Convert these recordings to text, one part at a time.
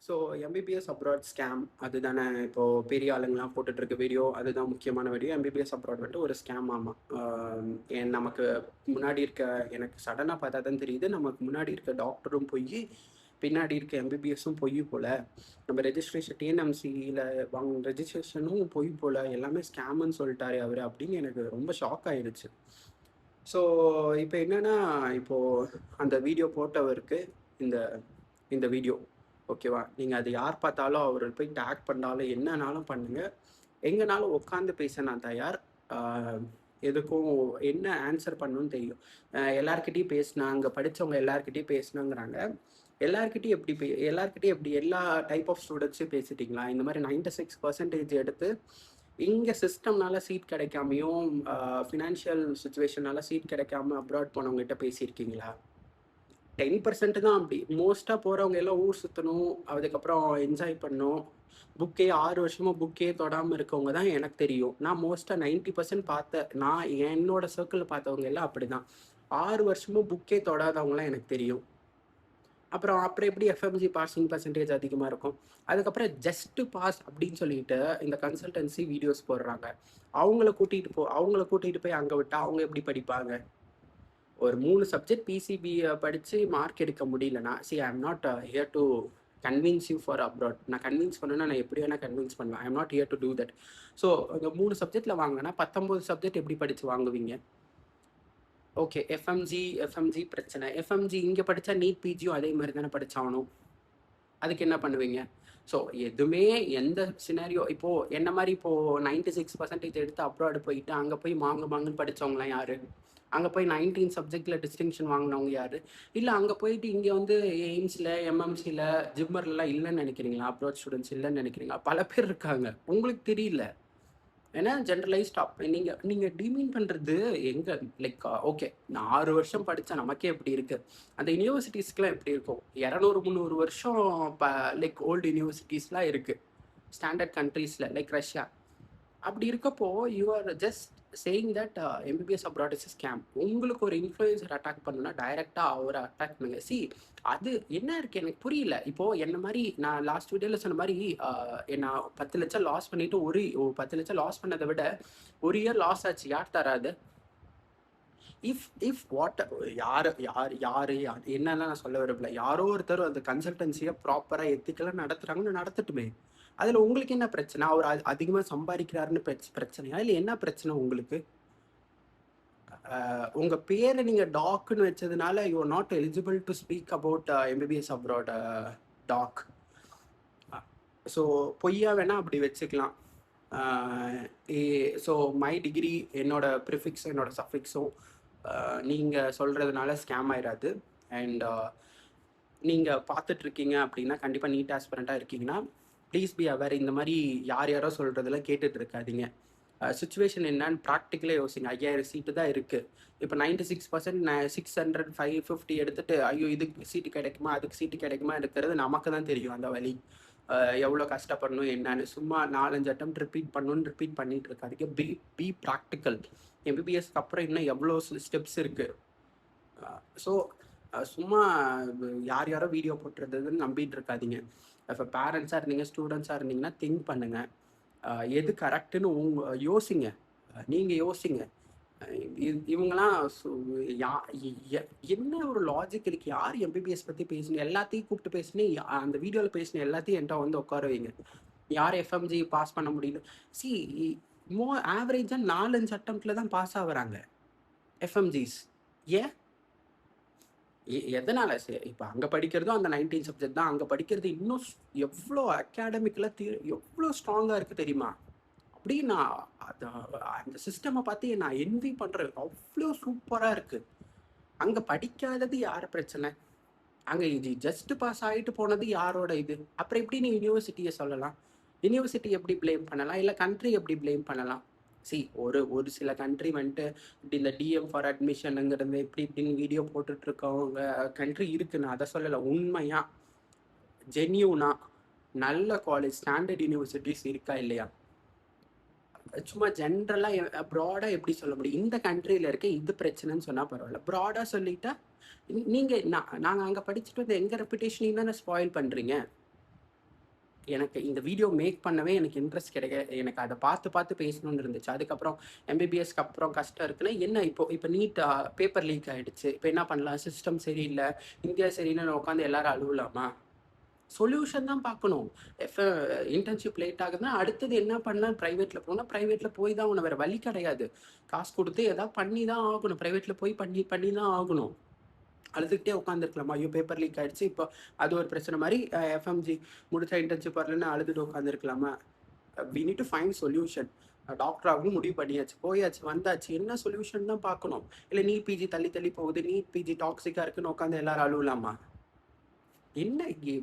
So MBBS abroad scam அதுதானே இப்போது பெரிய ஆளுங்கலாம் போட்டுட்ருக்க வீடியோ, அதுதான் முக்கியமான வீடியோ. எம்பிபிஎஸ் அப்ராட் வந்துட்டு ஒரு ஸ்கேம். ஆமாம். நமக்கு முன்னாடி இருக்க எனக்கு சடனாக பார்த்தா தான் தெரியுது, நமக்கு முன்னாடி இருக்க டாக்டரும் பொய், பின்னாடி இருக்க எம்பிபிஎஸும் பொய் போல். நம்ம ரெஜிஸ்ட்ரேஷன் டிஎன்எம்சியில் வாங்கின ரெஜிஸ்ட்ரேஷனும் பொய் போல், எல்லாமே ஸ்கேமுன்னு சொல்லிட்டாரு அவர் அப்படின்னு எனக்கு ரொம்ப ஷாக் ஆகிடுச்சு. ஸோ இப்போ என்னென்னா, இப்போது அந்த வீடியோ போட்டவருக்கு இந்த இந்த வீடியோ ஓகேவா, நீங்கள் அது யார் பார்த்தாலும் அவர் போய் டேக் பண்ணாலும் என்னன்னாலும் பண்ணுங்கள், எங்கேனாலும் உட்காந்து பேச நான் தயார். எதுக்கும் என்ன ஆன்சர் பண்ணணும்னு தெரியும். எல்லாருக்கிட்டையும் பேசினா, அங்கே படித்தவங்க எல்லாருக்கிட்டையும் பேசினாங்கிறாங்க. எல்லாருக்கிட்டையும் எப்படி எல்லா டைப் ஆஃப் ஸ்டூடெண்ட்ஸையும் பேசிட்டிங்களா? இந்த மாதிரி 96% எடுத்து இங்கே சிஸ்டம்னால சீட் கிடைக்காமையும் ஃபினான்ஷியல் சுச்சுவேஷனால சீட் கிடைக்காம அப்ராட் போனவங்ககிட்ட பேசியிருக்கீங்களா? 10% தான் அப்படி. மோஸ்ட்டாக போகிறவங்க எல்லாம் ஊர் சுற்றணும், அதுக்கப்புறம் என்ஜாய் பண்ணணும். 6 வருஷமாக புக்கே தொடாமல் இருக்கவங்க தான் எனக்கு தெரியும். நான் மோஸ்ட்டாக 90% நான் என்னோட சர்க்கிளில் பார்த்தவங்க எல்லாம் அப்படி தான். 6 வருஷமும் புக்கே தொடாதவங்களாம் எனக்கு தெரியும். அப்புறம் எப்படி எஃப்எம்ஜி பாசிங் பர்சன்டேஜ் அதிகமாக இருக்கும்? அதுக்கப்புறம் ஜஸ்ட் பாஸ் அப்படின்னு சொல்லிட்டு இந்த கன்சல்டன்சி வீடியோஸ் போடுறாங்க. அவங்கள கூட்டிகிட்டு போய் அங்கே விட்டால் அவங்க எப்படி படிப்பாங்க? ஒரு 3 சப்ஜெக்ட் பிசிபி படித்து மார்க் எடுக்க முடியலன்னா, I am not here to convince you for abroad. நான் கன்வின்ஸ் பண்ணேன்னா நான் எப்படி வேணால் கன்வின்ஸ் பண்ணுவேன். I am not here to do that. So இந்த 3 சப்ஜெக்டில் வாங்கினா 19 சப்ஜெக்ட் எப்படி படித்து வாங்குவீங்க? ஓகே, எஃப்எம்ஜி பிரச்சனை. எஃப்எம்ஜி இங்கே படித்தா நீட் பிஜியும் அதே மாதிரி தானே படித்தாகணும். அதுக்கு என்ன பண்ணுவீங்க? ஸோ எதுவுமே எந்த சினாரியோ இப்போது என்ன மாதிரி இப்போது 96% எடுத்து அப்ராடு போயிட்டு அங்கே போய் மாங்குன்னு படித்தவங்களாம் யார்? அங்கே போய் 19 சப்ஜெக்டில் டிஸ்டிங்ஷன் வாங்கினவங்க யார்? இல்லை அங்கே போயிட்டு இங்கே வந்து எய்ம்ஸில் எம்எம்சியில் ஜிம்மர்லாம் இல்லைன்னு நினைக்கிறீங்களா? அப்ராட் ஸ்டூடெண்ட்ஸ் இல்லைன்னு நினைக்கிறீங்களா? பல பேர் இருக்காங்க, உங்களுக்கு தெரியல. ஏன்னா ஜென்ரலைஸ்ட் நீங்கள் டிமீன் பண்ணுறது எங்கே? லைக் ஓகே, நான் 6 வருஷம் படித்தேன், நமக்கே எப்படி இருக்குது. அந்த யூனிவர்சிட்டிஸ்க்கெலாம் எப்படி இருக்கும்? 200-300 வருஷம் லைக் ஓல்டு யூனிவர்சிட்டிஸ்லாம் இருக்குது ஸ்டாண்டர்ட் கண்ட்ரீஸில், லைக் ரஷ்யா. அப்படி இருக்கப்போ you are just saying that MBBS abroad is scam. உங்களுக்கு ஒரு இன்ஃப்ளூயன்சர் அட்டாக் பண்ணுன்னா டைரெக்டாக அவரை அட்டாக் பண்ணுங்க. அது என்ன இருக்குது எனக்கு புரியல. இப்போது என்ன மாதிரி நான் லாஸ்ட் வீடியோவில் சொன்ன மாதிரி நான் 10 லட்சம் லாஸ் பண்ணிவிட்டு 10 லட்சம் லாஸ் பண்ணதை விட 1 இயர் லாஸ் ஆச்சு. யார் தராது? இஃப் வாட் யார் என்னெல்லாம் நான் சொல்ல விரும்பல. யாரோ ஒருத்தர் அந்த கன்சல்டன்சியை ப்ராப்பராக எத்திக்கெல்லாம் நடத்துகிறாங்கன்னு நடத்தட்டுமே. அதில் உங்களுக்கு என்ன பிரச்சனை? அவர் அதிகமாக சம்பாதிக்கிறாருன்னு பிரச்சனையா? இல்லை என்ன பிரச்சனை உங்களுக்கு? உங்கள் பேரை நீங்கள் டாக்குன்னு வச்சதுனால you are not eligible to speak about MBBS abroad talk. So பொய்யா வேணால் அப்படி வச்சுக்கலாம். ஸோ மை டிகிரி, என்னோட ப்ரிஃபிக்ஸும் என்னோட சஃபிக்ஸும் நீங்கள் சொல்கிறதுனால ஸ்கேம் ஆயிடாது. அண்ட் நீங்கள் பார்த்துட்ருக்கீங்க அப்படின்னா, கண்டிப்பாக நீட் ஆஸ்பிரண்ட்டாக இருக்கீங்கன்னா ப்ளீஸ் பி அவேர். இந்த மாதிரி யாரோ சொல்கிறதெல்லாம் கேட்டுட்டு இருக்காதீங்க. சுச்சுவேஷன் என்னன்னு ப்ராக்டிக்கலாக யோசிங்க. 5000 சீட்டு தான் இருக்குது. இப்போ 96% 600 550 எடுத்துகிட்டு ஐயோ இதுக்கு சீட்டு கிடைக்குமா அதுக்கு சீட்டு கிடைக்குமா இருக்கிறது நமக்கு தான் தெரியும். அந்த வழி எவ்வளோ கஷ்டப்படணும் என்னன்னு. சும்மா 4-5 அட்டம் ரிப்பீட் பண்ணிட்டு இருக்காதீங்க. B practical. எம்பிபிஎஸ்க்கு அப்புறம் இன்னும் எவ்வளோ ஸ்டெப்ஸ் இருக்குது. ஸோ சும்மா யாரோ வீடியோ போட்டுறதுன்னு நம்பிட்டு இருக்காதீங்க. இப்போ பேரண்ட்ஸாக இருந்தீங்க, ஸ்டூடெண்ட்ஸாக இருந்தீங்கன்னா திங்க் பண்ணுங்கள். எது கரெக்டுன்னு யோசிங்க. நீங்கள் யோசிங்க. இவங்களாம் என்ன ஒரு லாஜிக் இருக்குது? யார் எம்பிபிஎஸ் பற்றி பேசணும்? எல்லாத்தையும் கூப்பிட்டு பேசினேன். அந்த வீடியோவில் பேசின எல்லாத்தையும் என்கிட்ட வந்து உட்கார வைங்க. யார் எஃப்எம்ஜி பாஸ் பண்ண முடியல? ஆவரேஜாக 4-5 அட்டம்ப்டில் தான் பாஸ் ஆகுறாங்க எஃப்எம்ஜிஸ். ஏன்? எதனால்? இப்போ அங்கே படிக்கிறதும் அந்த 19 சப்ஜெக்ட் தான். அங்கே படிக்கிறது இன்னும் எவ்வளோ அகாடமிக்கெலாம் எவ்வளோ ஸ்ட்ராங்காக இருக்குது தெரியுமா? அப்படி நான் அந்த சிஸ்டமை பார்த்து நான் என்வி பண்ணுறேன். அவ்வளோ சூப்பராக இருக்குது. அங்கே படிக்காதது யார் பிரச்சனை? அங்கே இது ஜஸ்ட் பாஸ் ஆகிட்டு போனது யாரோட இது? அப்புறம் எப்படி நீ யூனிவர்சிட்டியை சொல்லலாம்? யூனிவர்சிட்டி எப்படி ப்ளேம் பண்ணலாம்? இல்லை கண்ட்ரி எப்படி ப்ளேம் பண்ணலாம்? ஒரு சில கண்ட்ரி வந்துட்டு இப்படி இந்த டிஎம் ஃபார் அட்மிஷனுங்கிறது இப்படின்னு வீடியோ போட்டுட்ருக்கவங்க கண்ட்ரி இருக்குது, நான் அதை சொல்லலை. உண்மையாக ஜென்யூனா நல்ல காலேஜ் ஸ்டாண்டர்ட் யூனிவர்சிட்டிஸ் இருக்கா இல்லையா? சும்மா ஜென்ரலாக ப்ராடாக எப்படி சொல்ல முடியும்? இந்த கண்ட்ரியில் இருக்க இது பிரச்சனைன்னு சொன்னால் பரவாயில்ல. ப்ராடாக சொல்லிட்டா நாங்கள் அங்கே படிச்சுட்டு வந்து எங்கள் ரெப்புடேஷனையும் தானே ஸ்பாயில் பண்ணுறீங்க. எனக்கு இந்த வீடியோ மேக் பண்ணவே எனக்கு இன்ட்ரெஸ்ட் எனக்கு அதை பார்த்து பேசணும்னு இருந்துச்சு. அதுக்கப்புறம் எம்பிபிஎஸ்க்கு அப்புறம் கஷ்டம் இருக்குன்னா என்ன, இப்போ நீட் பேப்பர் லீக் ஆகிடுச்சு, இப்போ என்ன பண்ணலாம், சிஸ்டம் சரியில்லை, இந்தியா சரியில்லைன்னு உட்காந்து எல்லாரும் அழுவலாமா? சொல்யூஷன் தான் பார்க்கணும். இன்டர்ன்ஷிப் லேட் ஆகுதுன்னா அடுத்தது என்ன பண்ணலாம், ப்ரைவேட்டில் போனால் ப்ரைவேட்டில் போய் தான் ஆகணும், வேறு வழி கிடையாது. காசு கொடுத்து எதாவது பண்ணி தான் ஆகணும், ப்ரைவேட்டில் போய் பண்ணி தான் ஆகணும். அழுதுகிட்டே உட்காந்துருக்கலாமா, ஐயோ பேப்பர் லீக் ஆகிடுச்சு, இப்போ அது ஒரு பிரச்சனை மாதிரி எஃப்எம்ஜி முடிச்சா இன்டர்ன்ஷிப் வரலன்னு அழுதுட்டு உட்காந்துருக்கலாமா? We need to find solution. டாக்டராகவும் முடிவு பண்ணியாச்சு, போயாச்சு, வந்தாச்சு, என்ன சொல்யூஷன் தான் பார்க்கணும். இல்லை நீட் பிஜி தள்ளி போகுது, நீட் பிஜி டாக்ஸிக்காக இருக்குன்னு உட்காந்து எல்லாரும் அழுவலாமா? என்ன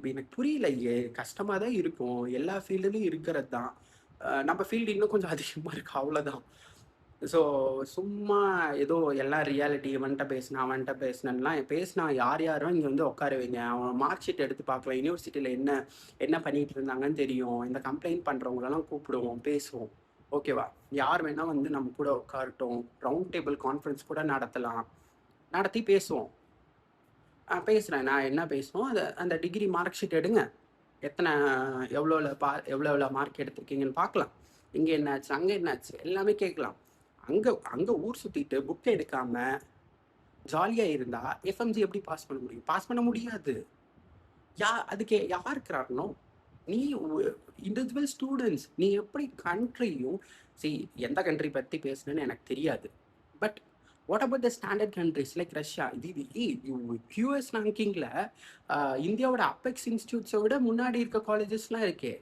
எனக்கு புரியல. கஷ்டமாக தான் இருக்கும், எல்லா ஃபீல்டுலையும் இருக்கிறது தான். நம்ம ஃபீல்டு இன்னும் கொஞ்சம் அதிகமாக இருக்குது, அவ்வளோதான். ஸோ சும்மா ஏதோ எல்லாம் ரியாலிட்டி, அவன்கிட்ட பேசினா யாரும் இங்கே வந்து உட்கார வைங்க, அவன் மார்க் ஷீட் எடுத்து பார்க்கலாம், யூனிவர்சிட்டியில் என்ன பண்ணிகிட்டு இருந்தாங்கன்னு தெரியும், இந்த கம்ப்ளைண்ட் பண்ணுறவங்களெல்லாம் கூப்பிடுவோம், பேசுவோம், ஓகேவா? யார் வேணால் வந்து நம்ம கூட உட்காரட்டும், ரவுண்ட் டேபிள் கான்ஃபரன்ஸ் கூட நடத்தி பேசுவோம். பேசுகிறேன், நான் என்ன பேசுவோம், அந்த டிகிரி மார்க் ஷீட் எடுங்க, எவ்வளோ மார்க் எடுத்திருக்கீங்கன்னு பார்க்கலாம், இங்கே என்னாச்சு அங்கே என்னாச்சு எல்லாமே கேட்கலாம். அங்கே ஊர் சுற்றிட்டு புக் எடுக்காமல் ஜாலியாக இருந்தால் எஃப்எம்ஜி எப்படி பாஸ் பண்ண முடியும்? பாஸ் பண்ண முடியாது. அதுக்கு யார் இருக்கிறாருனோ, நீ இண்டிவிஜுவல் ஸ்டூடெண்ட்ஸ், நீ எப்படி கண்ட்ரியும் எந்த கண்ட்ரி பற்றி பேசுனேன்னு எனக்கு தெரியாது, but what about the standard countries like Russia? US ரேங்கிங்கில் இந்தியாவோட அப்பெக்ஸ் இன்ஸ்டியூட்ஸை விட முன்னாடி இருக்க காலேஜஸ்லாம் இருக்கே.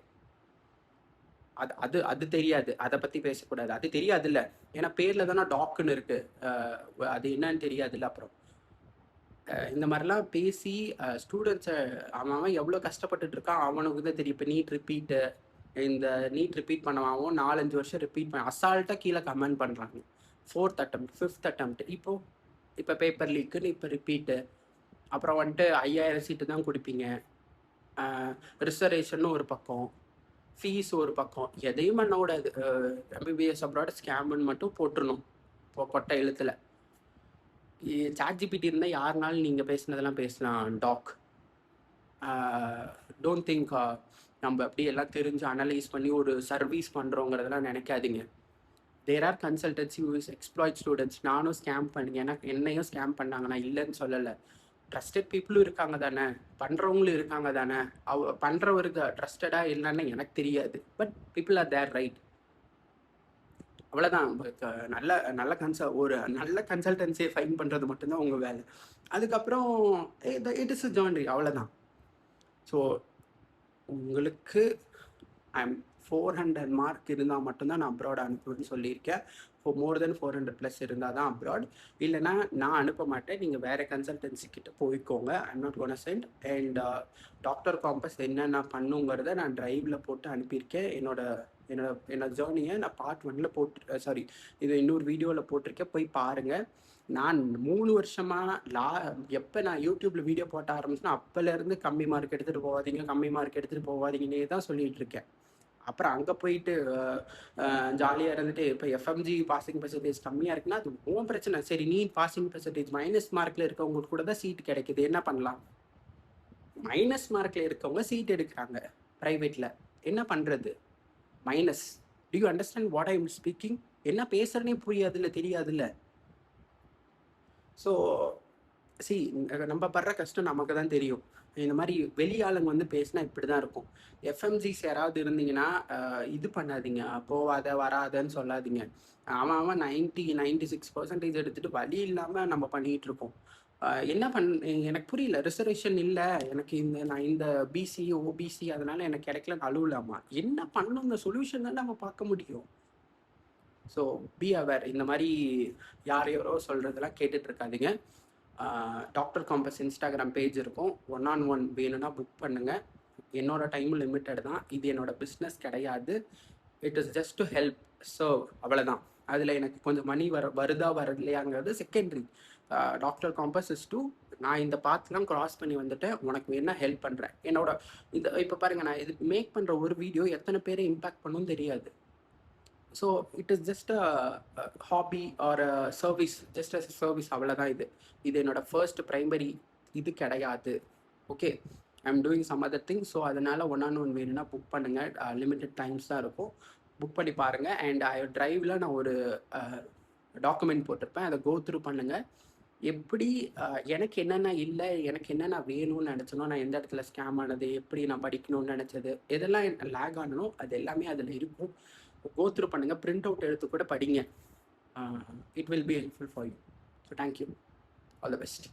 அது தெரியாது, அதை பற்றி பேசக்கூடாது, அது தெரியாது இல்லை, ஏன்னா பேரில் தானே டாக்குன்னு இருக்குது, அது என்னன்னு தெரியாது இல்லை. அப்புறம் இந்த மாதிரிலாம் பேசி ஸ்டூடெண்ட்ஸை அவன் எவ்வளோ கஷ்டப்பட்டுட்டு இருக்கான் அவனுக்கு தான் தெரியும். இப்போ நீட் ரிப்பீட் பண்ணவாவும் 4-5 வருஷம் ரிப்பீட் பண்ண அசால்ட்டாக கீழே கமெண்ட் பண்ணுறாங்க. 4th attempt 5th attempt, இப்போ பேப்பர் லீக்குன்னு இப்போ ரிப்பீட்டு, அப்புறம் வந்துட்டு 5000 சீட்டு தான் கொடுப்பீங்க, ரிசர்வேஷன் ஒரு பக்கம், ஃபீஸ் ஒரு பக்கம், எதையும் பண்ணக்கூடாது. எம்பிபிஎஸ் அப்ராட் ஸ்கேம்னு மட்டும் போட்டுருணும் பொட்டை எழுத்தில். சாட்ஜிபிடி இருந்தால் யாருனாலும் நீங்கள் பேசினதெல்லாம் பேசலாம். டோன்ட் திங்க் நம்ம அப்படி எல்லாம் தெரிஞ்சு அனலைஸ் பண்ணி ஒரு சர்வீஸ் பண்ணுறோங்கிறதெல்லாம் நினைக்காதீங்க. There are consultancies exploit students. நானும் ஸ்கேம் பண்ணி என்னையும் ஸ்கேம் பண்ணாங்க, நான் இல்லைன்னு சொல்லலை. ட்ரஸ்டட் பீப்புளும் இருக்காங்க தானே, பண்ணுறவங்களும் இருக்காங்க தானே. பண்ணுறவருக்கு ட்ரஸ்டடாக இல்லைன்னு எனக்கு தெரியாது, but people are there, right? அவ்வளோதான். ஒரு நல்ல கன்சல்டன்சியை ஃபைன் பண்ணுறது மட்டும்தான் உங்கள் வேலை. அதுக்கப்புறம் இட் இஸ் அ ஜர்னி, அவ்வளோதான். ஸோ உங்களுக்கு 400 மார்க் இருந்தால் மட்டும்தான் நான் அப்ராட் அனுப்புவேன்னு சொல்லியிருக்கேன். மோர் தென் 400+ இருந்தால் தான் அப்ராட், இல்லைனா நான் அனுப்ப மாட்டேன். நீங்கள் வேறு கன்சல்டன்சி கிட்ட போய்க்கோங்க. I'm not gonna send. And Doctor Compass என்னென்ன பண்ணுங்கிறத நான் ட்ரைவில் போட்டு அனுப்பியிருக்கேன். என்னோட ஜேர்னியை நான் பார்ட் 1 இது இன்னொரு வீடியோவில் போட்டிருக்கேன், போய் பாருங்கள். நான் 3 வருஷமாக எப்போ நான் யூடியூப்பில் வீடியோ போட்ட ஆரம்பிச்சுன்னா அப்போலேருந்து கம்மி மார்க் எடுத்துகிட்டு போகாதீங்கன்னே தான் சொல்லிகிட்டு இருக்கேன். அப்புறம் அங்கே போயிட்டு ஜாலியாக இருந்துட்டு இப்போ எஃப்எம்ஜி பாசிங் பர்சன்டேஜ் கம்மியாக இருக்குன்னா அது உன் பிரச்சனை. சரி, நீட் பாசிங் பர்சன்டேஜ் மைனஸ் மார்க்கில் இருக்கவங்களுக்கு கூட தான் சீட் கிடைக்குது, என்ன பண்ணலாம்? மைனஸ் மார்க்கில் இருக்கவங்க சீட் எடுக்கிறாங்க ப்ரைவேட்டில், என்ன பண்ணுறது? Minus. To you understand what I am speaking? என்ன பேசுகிறனே புரியாதுல்ல, தெரியாதுல்ல. ஸோ நம்ம படுற கஷ்டம் நமக்கு தான் தெரியும். இந்த மாதிரி வெளியாளுங்க வந்து பேசினா இப்படி தான் இருக்கும். எஃப்எம்ஜிஸ் யாராவது இருந்தீங்கன்னா இது பண்ணாதீங்க, போவாத வராதன்னு சொல்லாதீங்க. அவன் 96% எடுத்துகிட்டு வழி இல்லாமல் நம்ம பண்ணிகிட்டு இருக்கோம். எனக்கு புரியல. ரிசர்வேஷன் இல்லை எனக்கு, நான் இந்த பிசி ஓபிசி அதனால எனக்கு கிடைக்கலன்னு அழுவலாமா? என்ன பண்ணணும், இந்த சொல்யூஷன் தான் நம்ம பார்க்க முடியும். So be aware. இந்த மாதிரி யாரோ சொல்கிறதெல்லாம் கேட்டுட்ருக்காதீங்க. டாக்டர் காம்பஸ் இன்ஸ்டாகிராம் பேஜ் இருக்கும், 1-on-1 வேணும்னா புக் பண்ணுங்கள். என்னோட டைம் லிமிட்டட் தான், இது என்னோட பிஸ்னஸ் கிடையாது. It is just to help, serve, அவ்வளோதான். அதில் எனக்கு கொஞ்சம் மணி வருதா வரலையாங்கிறது secondary. Doctor Compass is to நான் இந்த பாத்லாம் க்ராஸ் பண்ணி வந்துட்டேன், உனக்கு வேணா ஹெல்ப் பண்ணுறேன். இப்போ பாருங்கள், நான் இது மேக் பண்ணுற ஒரு வீடியோ எத்தனை பேரை இம்பேக்ட் பண்ணுன்னு தெரியாது. So it is just a hobby or a service, just as a service, அவ்வளோதான். இது என்னோடய ஃபர்ஸ்ட் ப்ரைமரி, இது கிடையாது. Okay, I'm doing some other thing. So அதனால் 1-on-1 வேணும்னா புக் பண்ணுங்கள். லிமிட்டட் டைம்ஸ் தான் இருக்கும். புக் பண்ணி பாருங்கள். அண்ட் ட்ரைவில் நான் ஒரு டாக்குமெண்ட் போட்டிருப்பேன், அதை கோ த்ரூ பண்ணுங்கள். எப்படி எனக்கு என்னென்ன இல்லை, எனக்கு என்னென்ன வேணும்னு நினச்சனோ, நான் எந்த இடத்துல ஸ்கேம் ஆனது, எப்படி நான் படிக்கணும்னு நினச்சது, எதெல்லாம் லேக் ஆனனோ அது எல்லாமே அதில் இருக்கும். கோ த்ரூ பண்ணுங்கள். பிரிண்ட் அவுட் எடுத்து கூட படிங்க. It will be helpful for you. So thank you. All the best.